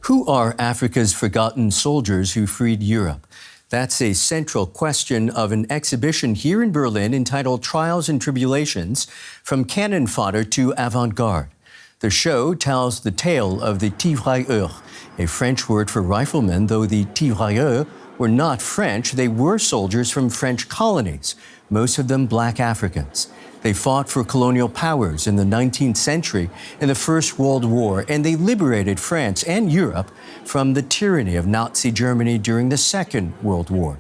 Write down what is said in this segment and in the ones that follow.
Who are Africa's forgotten soldiers who freed Europe? That's a central question of an exhibition here in Berlin entitled Trials and Tribulations, From Cannon Fodder to Avant-Garde. The show tells the tale of the Tirailleurs, a French word for riflemen, though the Tirailleurs were not French, they were soldiers from French colonies, most of them black Africans. They fought for colonial powers in the 19th century in the First World War, and they liberated France and Europe from the tyranny of Nazi Germany during the Second World War.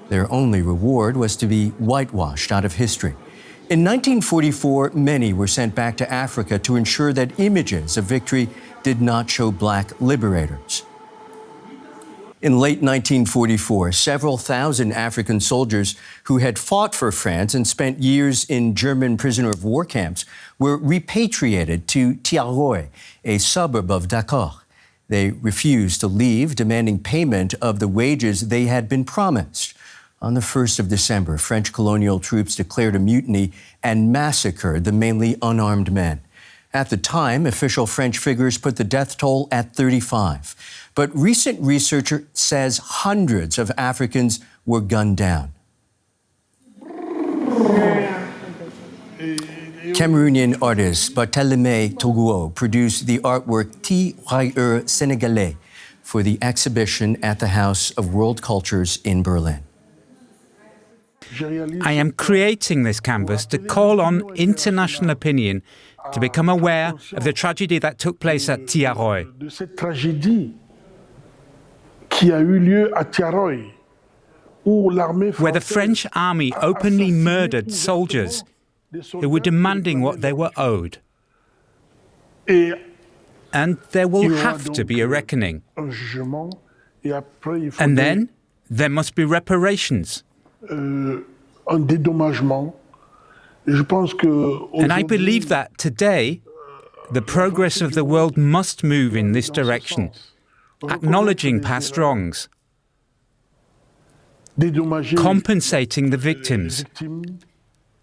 Their only reward was to be whitewashed out of history. In 1944, many were sent back to Africa to ensure that images of victory did not show black liberators. In late 1944, several thousand African soldiers who had fought for France and spent years in German prisoner of war camps were repatriated to Thiaroye, a suburb of Dakar. They refused to leave, demanding payment of the wages they had been promised. On the 1st of December, French colonial troops declared a mutiny and massacred the mainly unarmed men. At the time, official French figures put the death toll at 35. But recent research says hundreds of Africans were gunned down. Cameroonian artist Barthélémy Toguo produced the artwork Tirailleurs Sénégalais for the exhibition at the House of World Cultures in Berlin. I am creating this canvas to call on international opinion to become aware of the tragedy that took place at Thiaroye. Where the French army openly murdered soldiers who were demanding what they were owed. And there will have to be a reckoning. And then there must be reparations. And I believe that today, the progress of the world must move in this direction, acknowledging past wrongs, compensating the victims,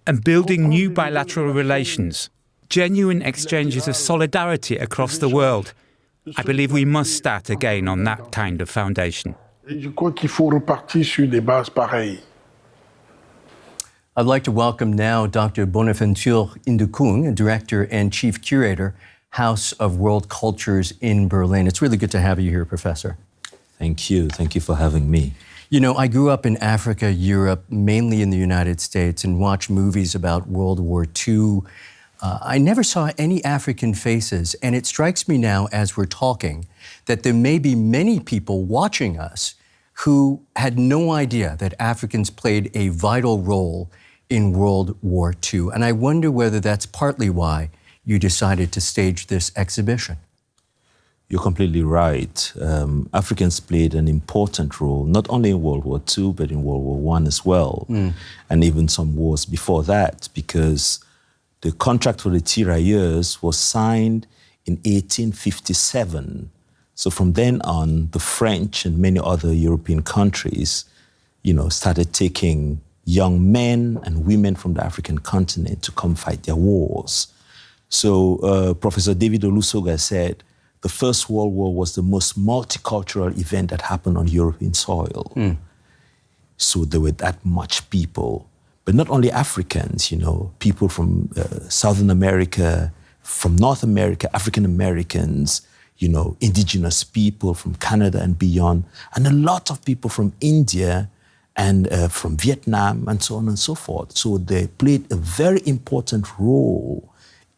and building new bilateral relations, genuine exchanges of solidarity across the world. I believe we must start again on that kind of foundation. I'd like to welcome now Dr. Bonaventure Ndikung, Director and Chief Curator, House of World Cultures in Berlin. It's really good to have you here, Professor. Thank you. Thank you for having me. You know, I grew up in Africa, Europe, mainly in the United States, and watched movies about World War II. I never saw any African faces, and it strikes me now as we're talking that there may be many people watching us who had no idea that Africans played a vital role in World War II. And I wonder whether that's partly why you decided to stage this exhibition. You're completely right. Africans played an important role, not only in World War II, but in World War I as well, and even some wars before that, because the contract for the Tirailleurs was signed in 1857. So from then on, the French and many other European countries, started taking young men and women from the African continent to come fight their wars. So Professor David Olusoga said, the First World War was the most multicultural event that happened on European soil. So there were that much people, but not only Africans, people from Southern America, from North America, African Americans, indigenous people from Canada and beyond, and a lot of people from India and from Vietnam and so on and so forth. So they played a very important role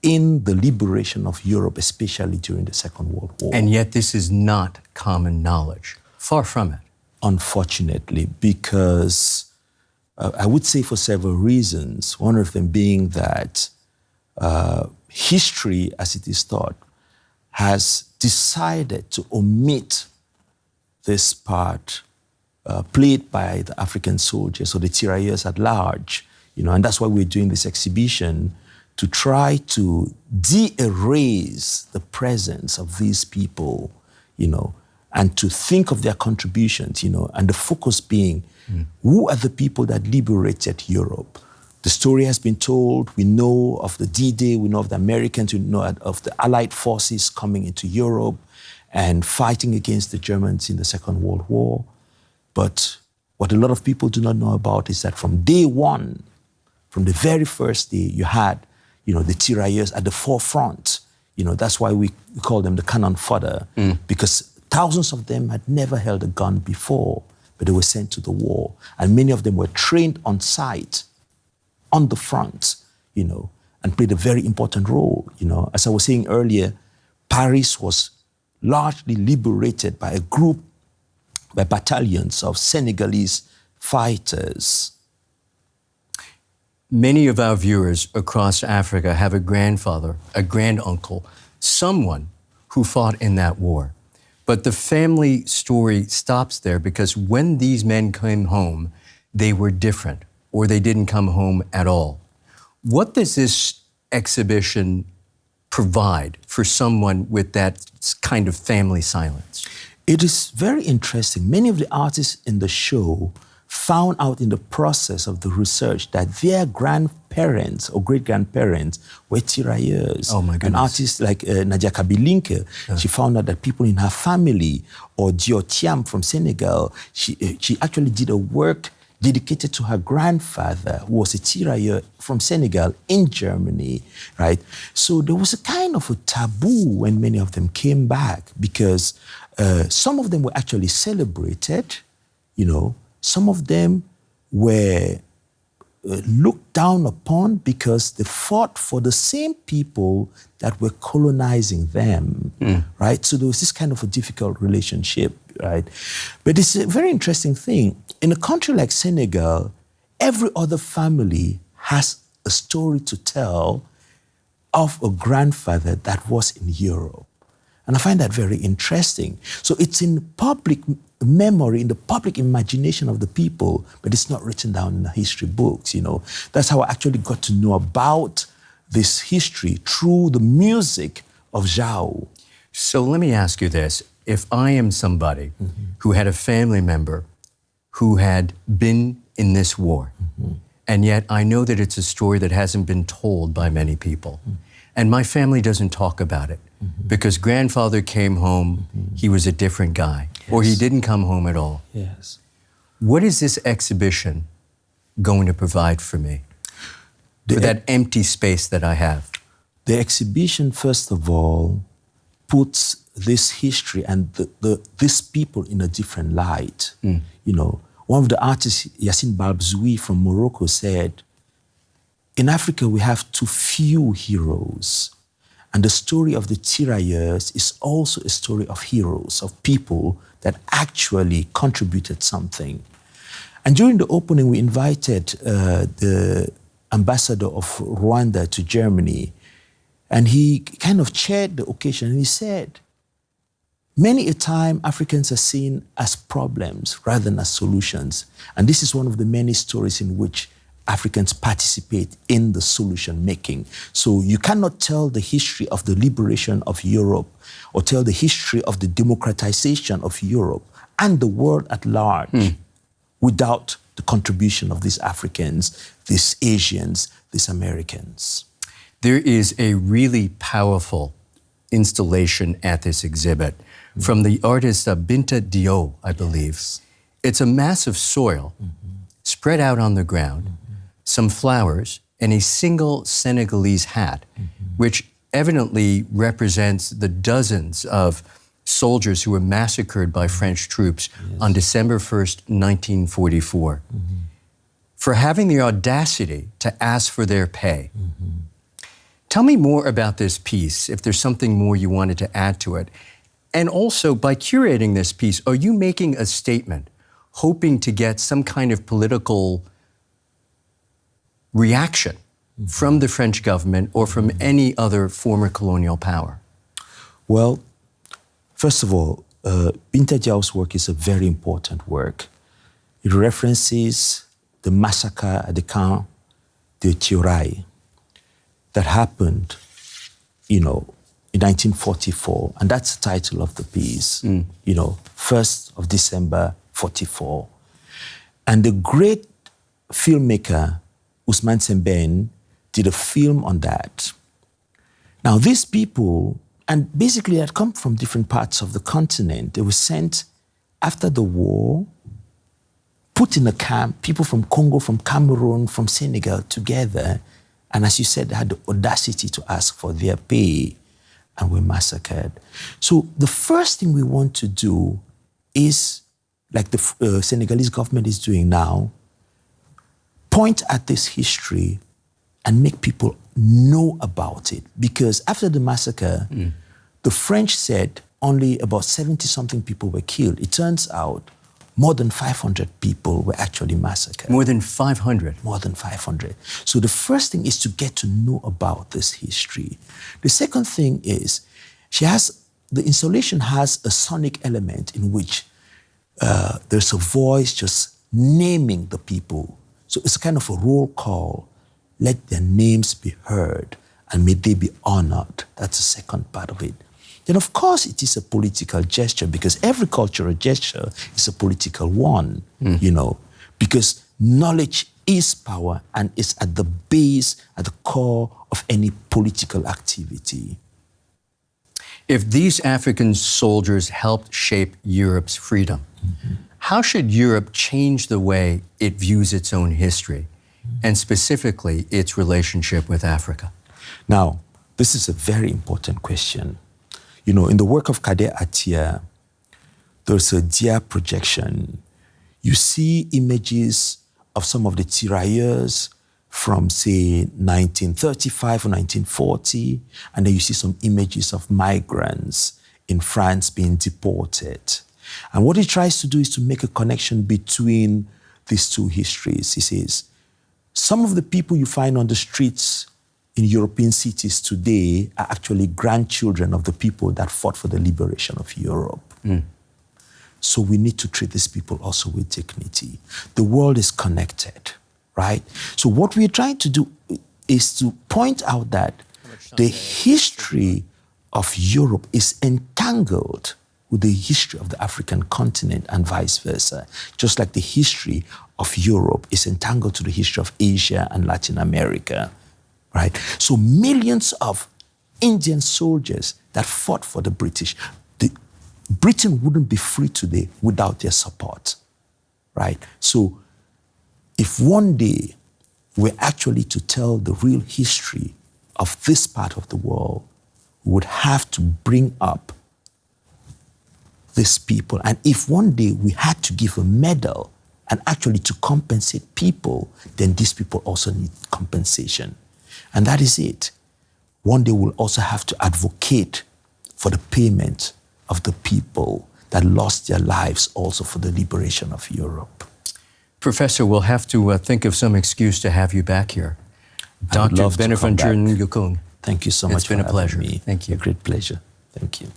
in the liberation of Europe, especially during the Second World War. And yet this is not common knowledge. Far from it. Unfortunately, because I would say for several reasons, one of them being that history, as it is taught, has decided to omit this part played by the African soldiers or the Tirailleurs at large, and that's why we're doing this exhibition, to try to de-erase the presence of these people, and to think of their contributions, and the focus being, who are the people that liberated Europe? The story has been told. We know of the D-Day, we know of the Americans, we know of the Allied forces coming into Europe, and fighting against the Germans in the Second World War. But what a lot of people do not know about is that from day one, from the very first day, you had, the Tirailleurs at the forefront. That's why we call them the cannon fodder, because thousands of them had never held a gun before, but they were sent to the war. And many of them were trained on site, on the front, and played a very important role. As I was saying earlier, Paris was largely liberated by by battalions of Senegalese fighters. Many of our viewers across Africa have a grandfather, a granduncle, someone who fought in that war. But the family story stops there because when these men came home, they were different, or they didn't come home at all. What does this exhibition provide for someone with that kind of family silence? It is very interesting. Many of the artists in the show found out in the process of the research that their grandparents or great-grandparents were Tirailleurs. Oh, my goodness. An artist like Nadia Kabilinke, she found out that people in her family, or Diotiam from Senegal, she actually did a work dedicated to her grandfather, who was a Tirailleur from Senegal in Germany, right? So there was a kind of a taboo when many of them came back, because some of them were actually celebrated, some of them were looked down upon because they fought for the same people that were colonizing them, right? So there was this kind of a difficult relationship, right? But it's a very interesting thing. In a country like Senegal, every other family has a story to tell of a grandfather that was in Europe. And I find that very interesting. So it's in public memory, in the public imagination of the people, but it's not written down in the history books, That's how I actually got to know about this history through the music of Zhao. So let me ask you this. If I am somebody who had a family member who had been in this war, and yet I know that it's a story that hasn't been told by many people, and my family doesn't talk about it, because grandfather came home, he was a different guy, or he didn't come home at all. Yes. What is this exhibition going to provide for me, for that empty space that I have? The exhibition, first of all, puts this history and these people in a different light. One of the artists, Yassine Balbzoui from Morocco, said, in Africa, we have too few heroes. And the story of the Tirailleurs is also a story of heroes, of people that actually contributed something. And during the opening, we invited the ambassador of Rwanda to Germany, and he kind of chaired the occasion, and he said, many a time Africans are seen as problems rather than as solutions. And this is one of the many stories in which Africans participate in the solution making. So you cannot tell the history of the liberation of Europe or tell the history of the democratization of Europe and the world at large without the contribution of these Africans, these Asians, these Americans. There is a really powerful installation at this exhibit from the artist Binta Diop, I believe. It's a mass of soil spread out on the ground, some flowers, and a single Senegalese hat, which evidently represents the dozens of soldiers who were massacred by French troops on December 1st, 1944, for having the audacity to ask for their pay. Tell me more about this piece, if there's something more you wanted to add to it. And also, by curating this piece, are you making a statement, hoping to get some kind of political reaction from the French government or from any other former colonial power? Well, first of all, Binta Diop's work is a very important work. It references the massacre at the camp de Thiaroye that happened, in 1944, and that's the title of the piece, 1st of December, 44. And the great filmmaker, Ousmane Sembène, did a film on that. Now, these people And basically, they had come from different parts of the continent. They were sent after the war, put in a camp, people from Congo, from Cameroon, from Senegal together. And as you said, they had the audacity to ask for their pay and were massacred. So the first thing we want to do is, like the Senegalese government is doing now, point at this history and make people know about it. Because after the massacre, the French said only about 70-something people were killed. It turns out more than 500 people were actually massacred. More than 500? More than 500. So the first thing is to get to know about this history. The second thing is, the installation has a sonic element in which there's a voice just naming the people. So it's kind of a roll call. Let their names be heard and may they be honored. That's the second part of it. Then, of course, it is a political gesture, because every cultural gesture is a political one, you know, because knowledge is power and is at the base, at the core of any political activity. If these African soldiers helped shape Europe's freedom, how should Europe change the way it views its own history, and specifically its relationship with Africa? Now, this is a very important question. You know, in the work of Kader Attia, there's a dia projection. You see images of some of the tirailleurs from, say, 1935 or 1940, and then you see some images of migrants in France being deported. And what he tries to do is to make a connection between these two histories. He says, some of the people you find on the streets in European cities today are actually grandchildren of the people that fought for the liberation of Europe. So we need to treat these people also with dignity. The world is connected, right? So what we're trying to do is to point out that the history of Europe is entangled with the history of the African continent and vice versa, just like the history of Europe is entangled to the history of Asia and Latin America. Right? So millions of Indian soldiers that fought for the British, Britain wouldn't be free today without their support, right? So if one day we're actually to tell the real history of this part of the world, we would have to bring up these people. And if one day we had to give a medal and actually to compensate people, then these people also need compensation. And that is it. One day we'll also have to advocate for the payment of the people that lost their lives also for the liberation of Europe. Professor, we'll have to think of some excuse to have you back here. Dr. Bonaventure Ndikung. Thank you so much for having me. It's been a pleasure. Thank you. A great pleasure. Thank you.